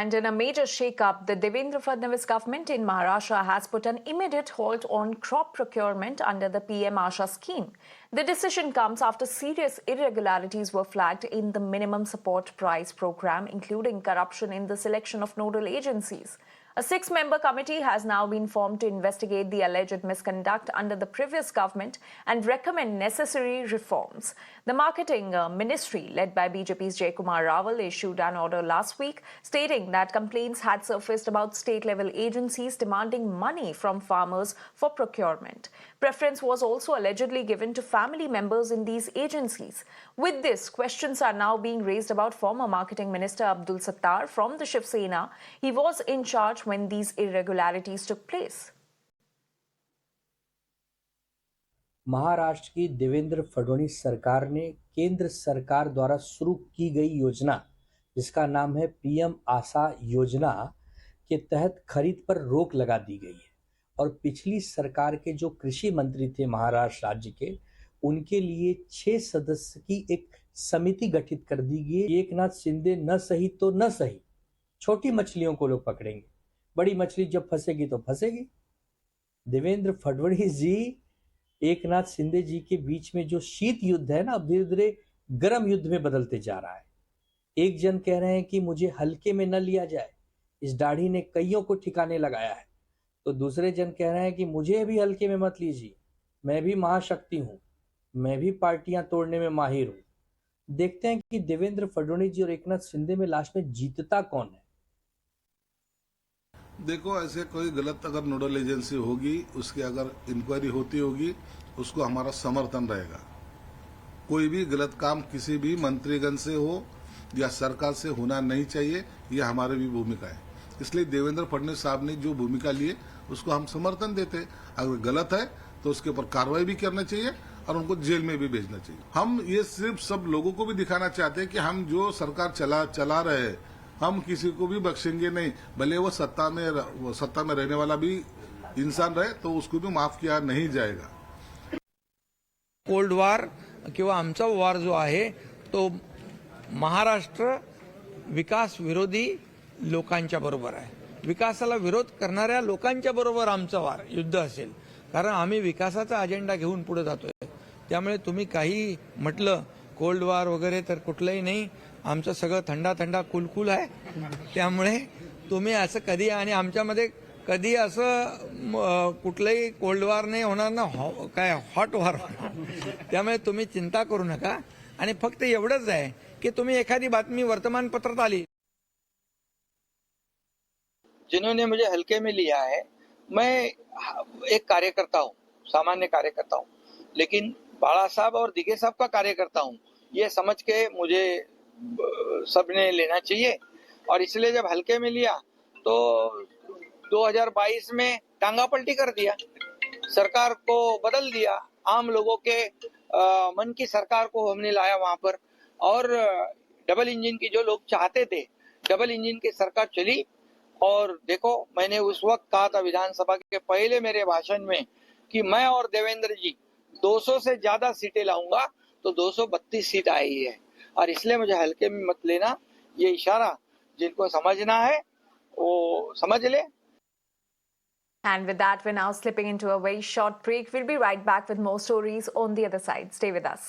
And in a major shake-up, the Devendra Fadnavis government in Maharashtra has put an immediate halt on crop procurement under the PM Asha scheme. The decision comes after serious irregularities were flagged in the minimum support price program, including corruption in the selection of nodal agencies. A 6-member committee has now been formed to investigate the alleged misconduct under the previous government and recommend necessary reforms. The marketing ministry, led by BJP's Jaykumar Raval, issued an order last week stating that complaints had surfaced about state-level agencies demanding money from farmers for procurement. Preference was also allegedly given to family members in these agencies. With this, questions are now being raised about former marketing minister Abdul Sattar from the Shiv Sena. He was in charge when these irregularities took place. Maharashtra की देवेंद्र फडणवीस सरकार ने केंद्र सरकार द्वारा शुरू की गई योजना जिसका नाम है पीएम आशा योजना के तहत खरीद पर रोक लगा दी गई है और पिछली सरकार के जो कृषि मंत्री थे महाराष्ट्र राज्य के, उनके लिए 6 सदस्य की एक समिति गठित कर दी गई। एकनाथ शिंदे न सही तो न सही, छोटी मछलियों को लोग पकड़ेंगे, बड़ी मछली जब फंसेगी तो फंसेगी। देवेंद्र फडणवीस जी एकनाथ शिंदे जी के बीच में जो शीत युद्ध है ना, अब धीरे धीरे गर्म युद्ध में बदलते जा रहा है। एक जन कह रहे हैं कि मुझे हल्के में न लिया जाए, इस दाढ़ी ने कईयों को ठिकाने लगाया है, तो दूसरे जन कह रहे हैं कि मुझे भी हल्के में मत लीजिए, मैं भी महाशक्ति हूं, मैं भी पार्टियां तोड़ने में माहिर हूं। देखते हैं कि देवेंद्र फडणवीस जी और एकनाथ शिंदे में लास्ट में जीतता कौन है। देखो, ऐसे कोई गलत अगर नोडल एजेंसी होगी, उसकी अगर इंक्वायरी होती होगी, उसको हमारा समर्थन रहेगा। कोई भी गलत काम किसी भी मंत्रीगण से हो या सरकार से होना नहीं चाहिए, यह हमारी भी भूमिका है। इसलिए देवेंद्र फडणवीस साहब ने जो भूमिका ली उसको हम समर्थन देते हैं। अगर गलत है तो उसके ऊपर कार्रवाई भी करनी चाहिए और उनको जेल में भी भेजना चाहिए। हम ये सिर्फ सब लोगों को भी दिखाना चाहते हैं कि हम जो सरकार चला रहे हैं, हम किसी को भी बख्शेंगे नहीं, भले वो सत्ता में रहने वाला भी इंसान रहे तो उसको भी माफ किया नहीं जाएगा। कोल्ड वॉर किंवा आमचा वॉर जो आहे तो महाराष्ट्र विकास विरोधी लोकांच्या बरोबर आहे। विकासाला विरोध करणाऱ्या लोकांच्या बरोबर आमचा वार युद्ध असेल, कारण आम्ही विकासाचा अजेंडा घेऊन पुढे जातोय। त्यामुळे तुम्ही काही म्हटलं कोल्ड वॉर वगैरे तर कुठलंही नाही, आमचं सगळं थंडा थंडा कुलकुल आहे। त्यामुळे तुम्ही असं कधी आणि आमच्यामध्ये कधी असं कुठलंही कोल्ड वॉर नाही होणार ना, काय हॉट वॉर होणार। त्यामुळे तुम्ही चिंता करू नका आणि फक्त एवढंच आहे कि तुम्ही एखादी बातमी वर्तमानपत्रात आली, जिन्होंने मुझे हल्के में लिया है, मैं एक कार्यकर्ता हूँ, सामान्य कार्यकर्ता हूँ, लेकिन बाला साहब और दिगे साहब का कार्यकर्ता हूँ, ये समझ के मुझे सबने लेना चाहिए। और इसलिए जब हल्के में लिया तो 2022 में टांगा पलटी कर दिया, सरकार को बदल दिया, आम लोगों के मन की सरकार को हमने लाया वहां पर। और डबल इंजन की जो लोग चाहते थे, डबल इंजन की सरकार चली। और देखो, मैंने उस वक्त कहा था विधानसभा के पहले मेरे भाषण में कि मैं और देवेंद्र जी 200 से ज्यादा सीटें लाऊंगा, तो 232 सीट आई है। और इसलिए मुझे हल्के में मत लेना, ये इशारा जिनको समझना है वो समझ ले। And with that, we're now slipping into a very short break. We'll be right back with more stories on the other side. Stay with us.